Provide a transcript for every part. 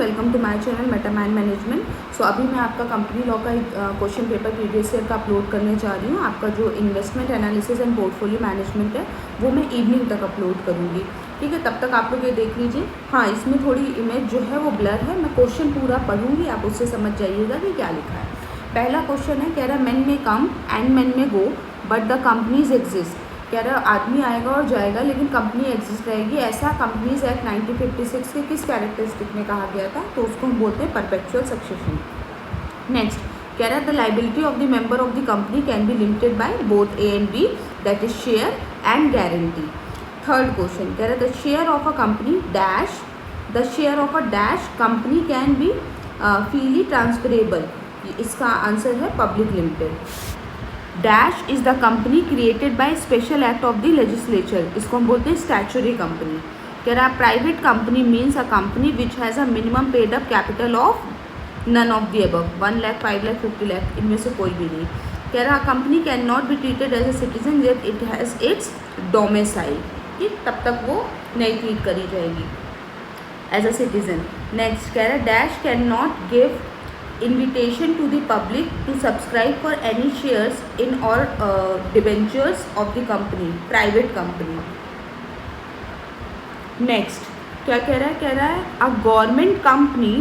Welcome to my channel Metamind management. So अभी मैं आपका कंपनी लॉ का क्वेश्चन पेपर प्रीवियस ईयर का अपलोड करने जा रही हूँ। आपका जो investment analysis and portfolio management है वो मैं इवनिंग तक अपलोड करूँगी, ठीक है। तब तक आप लोग ये देख लीजिए। हाँ, इसमें थोड़ी इमेज जो है वो ब्लर है। मैं क्वेश्चन पूरा पढ़ूँगी, आप उससे समझ जाइएगा कि क्या लिखा है। पहला क्वेश्चन है, कह रहा है मैन में कम एंड मैन में go but the companies exist. कह रहा है आदमी आएगा और जाएगा लेकिन कंपनी एग्जिस्ट रहेगी। ऐसा कंपनीज एक्ट 1956 के किस कैरेक्टरिस्टिक में कहा गया था? तो उसको हम बोलते हैं परपेचुअल सक्सेशन। नेक्स्ट कह रहा है the liability of the member of the company can be limited by both A and B, that is share and guarantee. Third question कह रहा है the share of a company dash, the share of a dash company can be freely transferable. इसका answer है public limited. Dash is the company created by special act of the legislature. इसको हम बोलते हैं statutory company. कह रहा है private company means a company which has a minimum paid up capital of none of the above, 1 lakh, 5 lakh, 50 lakh, इनमें से कोई भी नहीं। कह रहा company can not be treated as a citizen that it has its domicile, ठीक, तब तक वो नहीं ट्रीट करी जाएगी एज अ सिटीजन। नेक्स्ट कह रहा है dash can not give invitation to the public to subscribe for any shares in or debentures of the company, private company। next क्या कह रहा है? कह रहा है a government company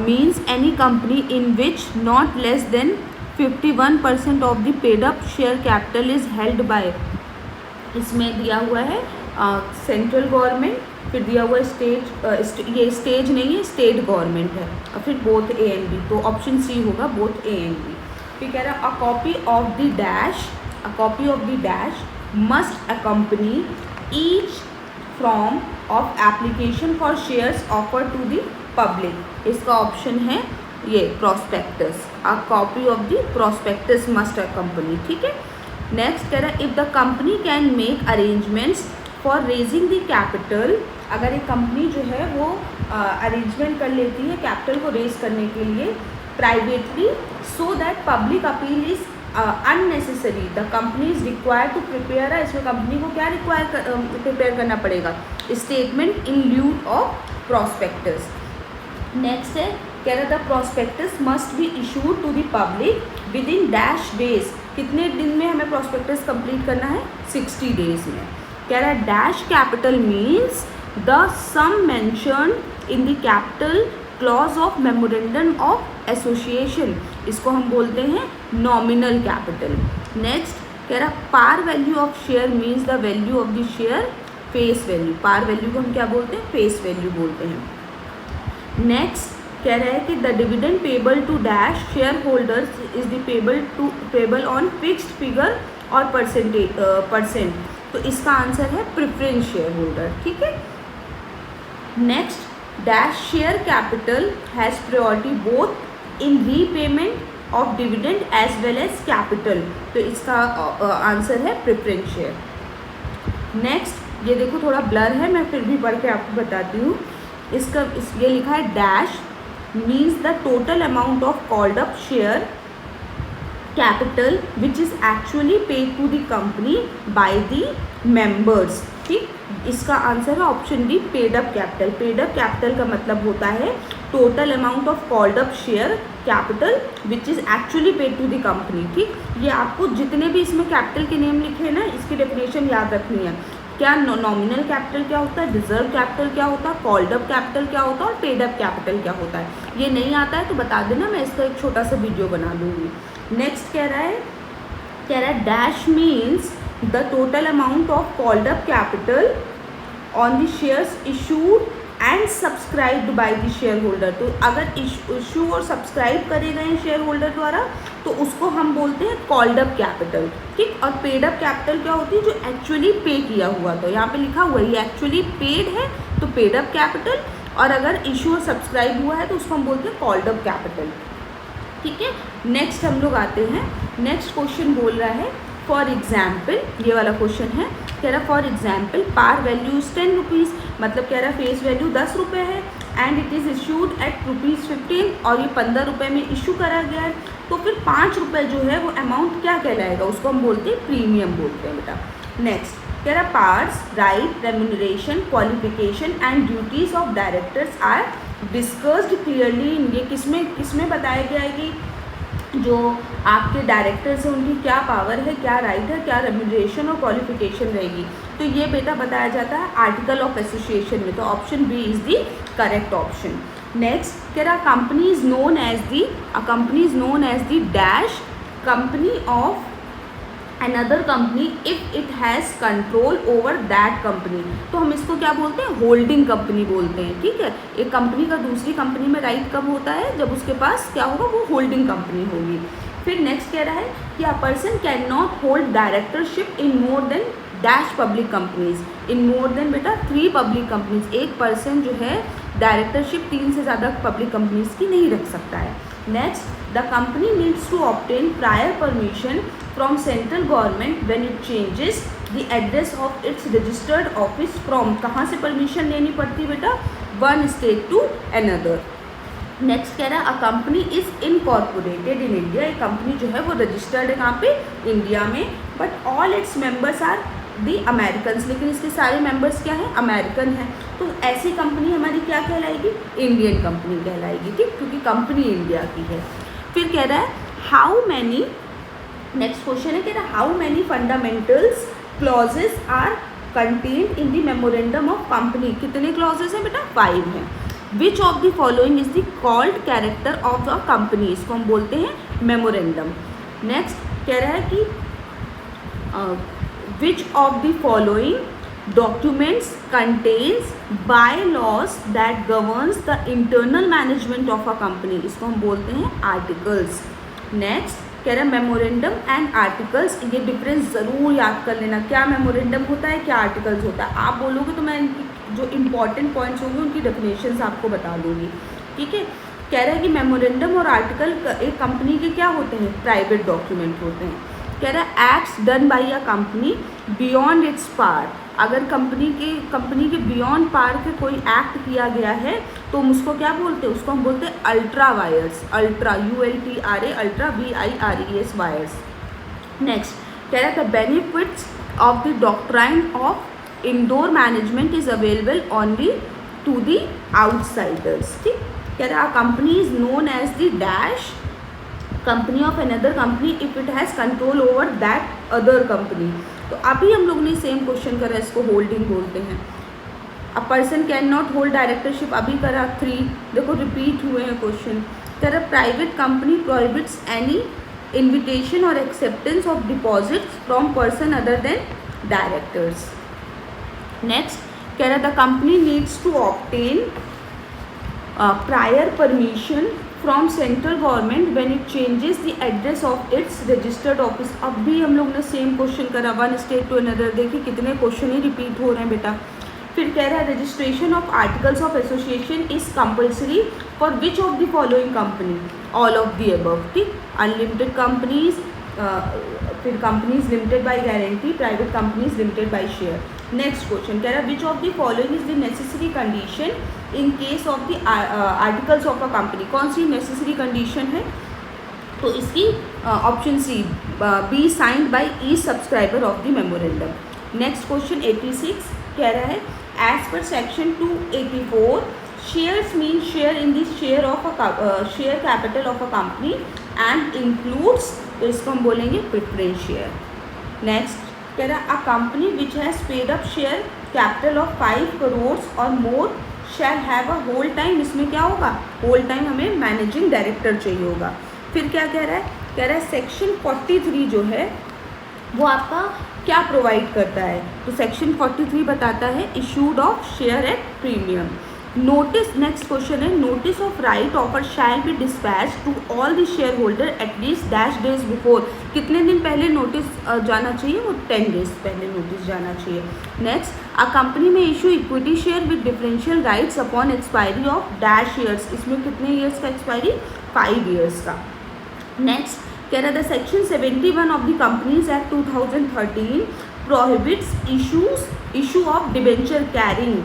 means any company in which not less than 51% of the paid up share capital is held by। इसमें दिया हुआ है सेंट्रल गवर्नमेंट, फिर दिया हुआ स्टेट, ये स्टेज नहीं है, स्टेट गवर्नमेंट है, और फिर बोथ ए एंड बी, तो ऑप्शन सी होगा बोथ ए एंड बी। फिर कह रहा है a copy of the dash, a copy of the dash must accompany each form of application for shares offer to the public. इसका option है ये prospectus, a copy of the prospectus must accompany, ठीक है। Next कह रहा है if the company can make arrangements for raising the capital. अगर एक कंपनी जो है वो अरेंजमेंट कर लेती है कैपिटल को रेज करने के लिए privately, so that public appeal is unnecessary, the company is required to prepare. इसमें कंपनी को क्या प्रिपेयर करना पड़ेगा? Statement in lieu of prospectus. Next है कह रहा the prospectus must be issued to the public within dash days. कितने दिन में हमें प्रोस्पेक्टस कंप्लीट करना है? 60 डेज में। कह रहा है dash capital means the sum mentioned in the capital clause of memorandum of association. इसको हम बोलते हैं नॉमिनल कैपिटल। नेक्स्ट कह रहा par value of share means the value of the share face value. Par value को हम क्या बोलते हैं? फेस वैल्यू बोलते हैं। नेक्स्ट कह रहा है कि the dividend payable to dash share holders is the payable on fixed figure और परसेंट। तो इसका आंसर है प्रेफरेंस शेयर होल्डर, ठीक है। Next dash share capital has priority both in repayment of dividend as well as capital. तो इसका answer है preference share. Next ये देखो थोड़ा ब्लर है, मैं फिर भी पढ़ के आपको बताती हूँ। ये लिखा है dash means the total amount of called up share capital which is actually paid to the company by the members, ठीक। इसका आंसर है option D paid up capital. Paid up capital का मतलब होता है total amount of called up share capital which is actually paid to the company, ठीक। ये आपको जितने भी इसमें कैपिटल के नेम लिखे हैं ना, इसकी डेफिनेशन याद रखनी है। क्या नॉमिनल कैपिटल क्या होता है, रिजर्व कैपिटल क्या होता है, कॉल्ड अप कैपिटल क्या होता है और पेड अप कैपिटल क्या होता है। ये नहीं आता है तो बता देना, मैं इसका एक छोटा सा वीडियो बना दूँगी। नेक्स्ट कह रहा है dash means the total amount of called up capital on the shares issued and subscribed by the share holder. तो अगर इशू और सब्सक्राइब करे गए शेयर होल्डर द्वारा तो उसको हम बोलते हैं कॉल्ड अप कैपिटल, ठीक। और पेड अप कैपिटल क्या होती है? जो एक्चुअली पे किया हुआ। तो यहाँ पे लिखा हुआ है ये एक्चुअली पेड है तो पेड अप कैपिटल, और अगर इशू और सब्सक्राइब हुआ है तो उसको हम बोलते हैं कॉल्ड अप कैपिटल, ठीक है। नेक्स्ट हम लोग आते हैं, नेक्स्ट क्वेश्चन बोल रहा है फॉर एग्जाम्पल, ये वाला क्वेश्चन है। कह रहा for example par value is 10 rupees, मतलब कह रहा फेस वैल्यू 10 रुपये है and it is issued at ₹15 और ये 15 रुपये में इशू करा गया है। तो फिर 5 रुपये जो है वो अमाउंट क्या कहलाएगा? उसको हम बोलते हैं प्रीमियम बोलते हैं बेटा। Next There are parts, right, remuneration, qualification and duties of directors are discussed clearly, ये किसमें बताया गया है कि जो आपके डायरेक्टर्स हैं उनकी क्या पावर है, क्या राइट है, क्या रेम्यूनरेशन और क्वालिफिकेशन रहेगी। तो ये बेटा बताया जाता है आर्टिकल ऑफ एसोसिएशन में। तो option B is the correct option. Next कह रहा company is known as the dash company of another company if it has control over that company। तो हम इसको क्या बोलते हैं, होल्डिंग कंपनी बोलते हैं। ठीक है, एक कंपनी का दूसरी कंपनी में राइट कब होता है, जब उसके पास क्या होगा, वो होल्डिंग कंपनी होगी। फिर नेक्स्ट कह रहा है कि a person can not hold directorship in more than dash public companies, in more than बेटा 3 पब्लिक कंपनीज। एक पर्सन जो है डायरेक्टरशिप 3 से ज़्यादा पब्लिक कंपनीज की नहीं रख सकता है। Next, the company needs to obtain prior permission from central government when it changes the address of its registered office from, कहाँ से परमिशन लेनी पड़ती है बेटा, one state to another. Next कह रहा है a company is incorporated in India, एक कंपनी जो है वो रजिस्टर्ड है कहाँ पे, इंडिया में, but all its members are the Americans, लेकिन इसके सारे मेंबर्स क्या है, अमेरिकन है। तो ऐसी कंपनी हमारी क्या कहलाएगी, इंडियन कंपनी कहलाएगी। ठीक, क्योंकि कंपनी इंडिया की है। फिर कह रहा है हाउ मैनी, नेक्स्ट क्वेश्चन है, कह रहा है how many fundamentals clauses are contained in the memorandum of company, कितने क्लॉजेस हैं बेटा, 5 हैं। Which of the following is the called character of the company, इसको हम बोलते हैं मेमोरेंडम। नेक्स्ट कह रहा है कि which of the following documents contains bylaws that governs the internal management of a company, इसको हम बोलते हैं आर्टिकल्स। नेक्स्ट कह रहा है मेमोरेंडम एंड आर्टिकल्स, ये डिफरेंस ज़रूर याद कर लेना, क्या मेमोरेंडम होता है, क्या आर्टिकल्स होता है। आप बोलोगे तो मैं इनकी जो इंपॉर्टेंट पॉइंट्स होंगे उनकी डेफिनेशंस आपको बता दूंगी। ठीक है, कह रहा है कि मेमोरेंडम और आर्टिकल एक कंपनी के क्या होते हैं, प्राइवेट डॉक्यूमेंट होते हैं। कह रहा है acts done by a company beyond its पार, अगर कंपनी के बियॉन्ड पार के कोई एक्ट किया गया है तो हम उसको क्या बोलते हैं, उसको हम बोलते हैं ultra vires, ultra ULTRA, ultra VIRES vires. Next कह रहा है the benefits of the doctrine of indoor management is available only to the outsiders. ठीक, कह रहा है company is known as the dash company of another company if it has control over that other company. तो अभी हम लोग ने same question करा, इसको होल्डिंग बोलते हैं। A person can not hold directorship, अभी करा 3, देखो रिपीट हुए हैं क्वेश्चन। कह रहा private company prohibits any invitation or acceptance of deposits from person other than directors. Next कह रहा the company needs to obtain prior permission from central government when it changes the address of its registered office. अब भी हम लोग ने same question करा, one state to another. देखिए कितने क्वेश्चन ही रिपीट हो रहे हैं बेटा। फिर कह रहा है registration of articles of association is compulsory for which of the following company, all of the above. ठीक, अनलिमिटेड कंपनीज, फिर companies limited by guarantee, private companies limited by share. Next question कह रहा है which of the following is the necessary condition in case of the articles of a company, कौन सी necessary condition है, तो इसकी option C, be signed by each subscriber of the memorandum. Next question 86 कह रहा है as per section 284 shares mean share in the share of share capital of a company and includes, तो इसको हम बोलेंगे प्रेफरेंस शेयर। नेक्स्ट कह रहा a company which has paid up share capital of 5 crores or more shall have a whole time, इसमें क्या होगा, whole time हमें मैनेजिंग डायरेक्टर चाहिए होगा। फिर क्या कह रहा है, कह रहा है सेक्शन 43 जो है वो आपका क्या प्रोवाइड करता है, तो सेक्शन 43 बताता है issued of share at premium. Notice, next question है notice of right offer shall be dispatch to all the share holder at least dash days before, कितने दिन पहले नोटिस जाना चाहिए, वो 10 डेज पहले नोटिस जाना चाहिए। नेक्स्ट अ कंपनी में issue equity share with differential rights upon expiry of dash years, इसमें कितने ईयर्स का एक्सपायरी, 5 ईयर्स का। नेक्स्ट कह रहा था section 71 of the companies act 2013 prohibits issue of debenture carrying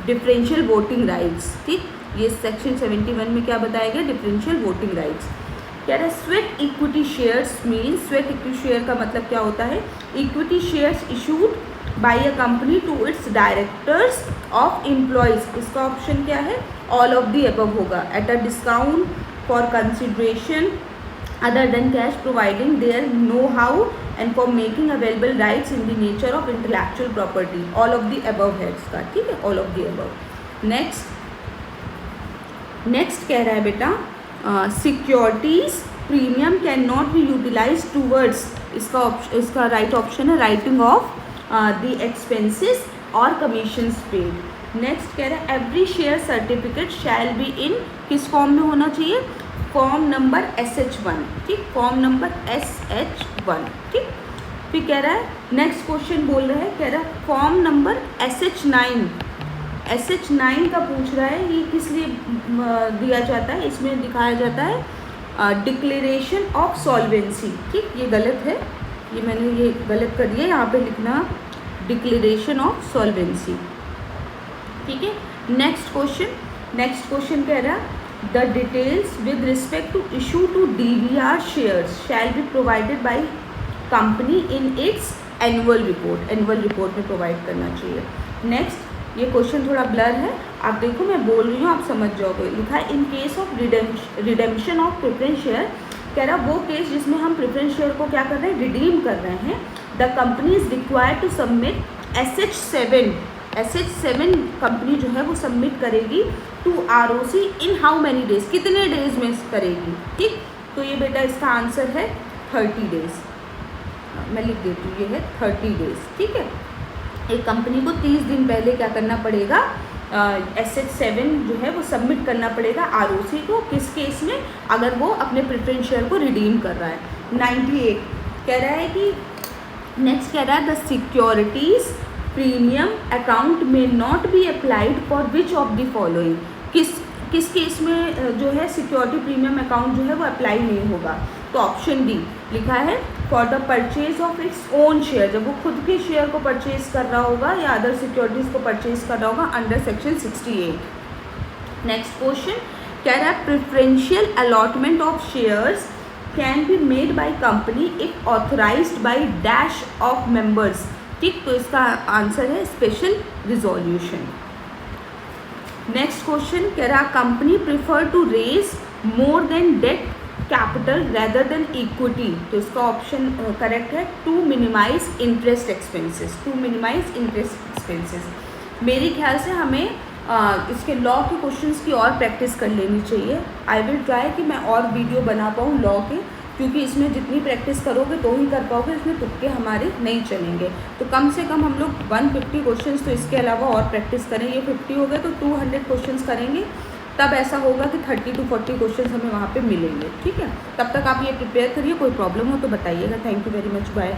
differential voting rights. ठीक, ये सेक्शन 71 में क्या बताया गया, डिफरेंशियल वोटिंग राइट्स। कह रहा है sweat equity shares mean, sweat equity share का मतलब क्या होता है, equity shares issued by a company to its directors of employees, इसका ऑप्शन क्या है, ऑल ऑफ दी अबव होगा. At a discount for consideration other than cash, providing their know-how and for making available rights in the nature of intellectual property. all of the above है इसका, ठीक है, all of the above. next कह रहा है बेटा securities premium can not be utilise towards, इसका right option है राइटिंग ऑफ द एक्सपेंसेस और कमीशंस पेड. नेक्स्ट कह रहा है every share certificate shall be in, किस फॉर्म में होना चाहिए, फॉर्म नंबर SH1, ठीक, फॉर्म नंबर SH1, ठीक. फिर कह रहा है नेक्स्ट क्वेश्चन बोल रहा है, कह रहा है फॉर्म नंबर SH9 का पूछ रहा है, ये किस लिए दिया जाता है, इसमें दिखाया जाता है डिक्लेरेशन ऑफ सॉल्वेंसी, ठीक, ये गलत है, ये मैंने ये गलत कर दिया, यहाँ पे लिखना डिक्लेरेशन ऑफ सॉल्वेंसी, ठीक है. नेक्स्ट क्वेश्चन कह रहा है the details with respect to issue to DVR shares shall be provided by company in its annual report में प्रोवाइड करना चाहिए. नेक्स्ट ये क्वेश्चन थोड़ा ब्लर है, आप देखो मैं बोल रही हूँ आप समझ जाओगे. लिखा है इन case of redemption of preference share, कह रहा वो केस जिसमें हम प्रेफरेंस शेयर को क्या कर रहे हैं, रिडीम कर रहे हैं. The company is required to submit SH7 company जो है वो सबमिट करेगी to ROC in how many days, कितने डेज में करेगी, ठीक. तो ये बेटा इसका आंसर है 30 डेज, मैं लिख देती हूँ, ये है 30 डेज, ठीक है. एक कंपनी को 30 दिन पहले क्या करना पड़ेगा, SH7 जो है वो सबमिट करना पड़ेगा ROC को, किस केस में, अगर वो अपने प्रेफरेंस शेयर को रिडीम कर रहा है. 98 कह रहा है कि नेक्स्ट कह रहा है द सिक्योरिटीज़ प्रीमियम अकाउंट में not be applied for which of the following, किस केस में जो है सिक्योरिटी प्रीमियम अकाउंट जो है वो अप्लाई नहीं होगा. तो ऑप्शन डी लिखा है for the purchase of its own share, जब वो खुद के शेयर को परचेज कर रहा होगा या अदर सिक्योरिटीज़ को परचेज कर रहा होगा अंडर सेक्शन 68. नेक्स्ट क्वेश्चन कह रहा है preferential allotment of shares can be made by company if authorised by dash of members, ठीक. तो इसका आंसर है स्पेशल रिजोल्यूशन. नेक्स्ट क्वेश्चन कह रहा company prefer to raise more than debt capital rather than equity, तो इसका option correct है to minimise interest expenses. मेरे ख्याल से हमें इसके लॉ के क्वेश्चंस की और प्रैक्टिस कर लेनी चाहिए. आई विल ट्राई कि मैं और वीडियो बना पाऊँ लॉ के, क्योंकि इसमें जितनी प्रैक्टिस करोगे तो ही कर पाओगे, इसमें तुक्के हमारे नहीं चलेंगे. तो कम से कम हम लोग 150 क्वेश्चंस तो इसके अलावा और प्रैक्टिस करें. ये 50 हो गए तो 200 क्वेश्चंस करेंगे, तब ऐसा होगा कि 30 to 40 क्वेश्चंस हमें वहाँ पे मिलेंगे, ठीक है. तब तक आप ये प्रिपेयर करिए, कोई प्रॉब्लम हो तो बताइएगा. Thank you very much, bye.